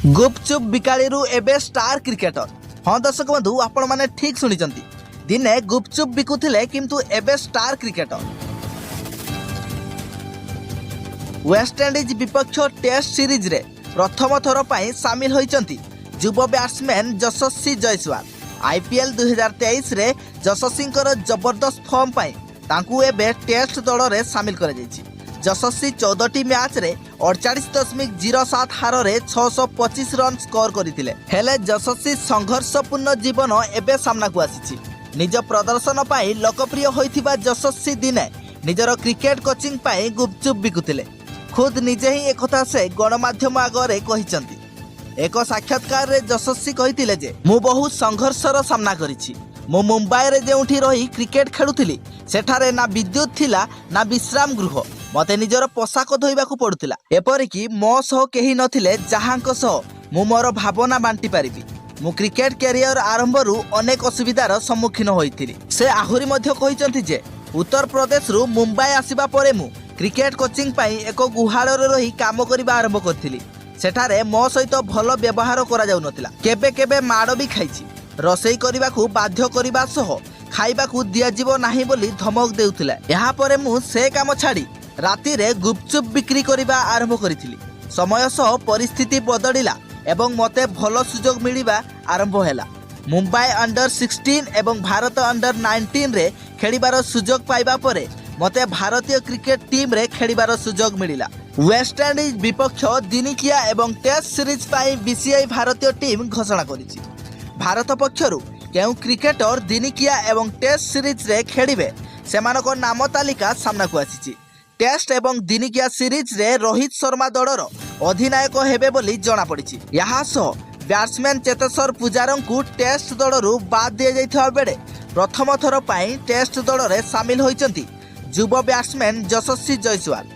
गुपचुप बिकाळीरू एबे star cricketer. हाँ दर्शक बंधु आपण माने ठीक सुनिचंती। दिने गुपचुप बिकुथिले किंतु एबे स्टार क्रिकेटर। वेस्टइंडीज विपक्ष टेस्ट सीरीज रे प्रथम थर पई शामिल होइचंती युवा बैट्समैन यशस्वी जायसवाल। आईपीएल 2023 रे यशस्वींकर जबरदस्त फॉर्म पई तांकू एबे टेस्ट दल रे शामिल करा जायछि। यशस्वी 14टी मैच रे 48.07 हार रे 625 रन स्कोर करथिले। हेले यशस्वी संघर्षपूर्ण जीवन एबे सामना को आसीछि। निज प्रदर्शन पई लोकप्रिय होइथिबा यशस्वी दिने निजर क्रिकेट कोचिंग पई गुपचुप बिकुथिले। खुद निजे ही एकथा से गणमाध्यम आगरे कहिसंती। एक साक्षात्कार रे यशस्वी कहिथिले जे मु बहुत संघर्षर सामना करिछि। मु मुंबई रे जेउठी रही क्रिकेट खेलुथिली सेठारे ना विद्युत थिला ना विश्राम गृह। मते निजर पोशाक धोइबाकू पड़ुथिला। एपरिकी मो सह केही नथिले जहांक सह मु मोर भावना बांटी पारिबी। मु क्रिकेट कैरियर आरंभरू अनेक असुविधार सम्मुखीन होइथिली। से आहुरी मध्य कहिसंती जे उत्तर प्रदेश रु मुंबई आसीबा परे मु क्रिकेट कोचिंग पई एक गुहाळ रे रही काम करिबा आरंभ करथिली। सेठारे मो सहित भल व्यवहार करा जाउ नथिला। केबे केबे माड़ भी खाइछि। रसोई करिबाकू बाध्य करिबा सह खाइबाकू दियाजिबो नाही बोली धमक देउथिला। एहा परे मु से काम छाड़ी राति रे गुपचुप बिक्री करिबा आरंभ करिथिली। समय सह परिस्थिति बदलिला एवं मते भल सुजोग मिलिबा आरंभ हैला। मुंबई अंडर 16 एवं भारत अंडर 19 रे खेलिबार सुजोग पाइबा परे मते भारतीय क्रिकेट टीम रे खेलिबार सुजोग मिलिला। वेस्ट इंडीज विपक्ष दिनिकिया एवं टेस्ट सीरीज पाई बीसीआई भारतीय टीम घोषणा करिछि। भारत पक्षरु केउ क्रिकेटर दिनिकिया एवं टेस्ट सीरीज रे खेलिबे सेमानको नाम तालिका सामना को आसीछि। टेस्ट एवं दिनिकिया सीरीज रे रोहित शर्मा दलर अधिनायक हेबे बोली जणा पड़िछि। यहाँ सह बैट्समैन चेतेश्वर पुजारंकु टेस्ट दलरू बाद दिया जाइथिबा बेले प्रथम थर पई टेस्ट दल रे शामिल होइचंती युवा बैट्समैन यशस्वी जायसवाल।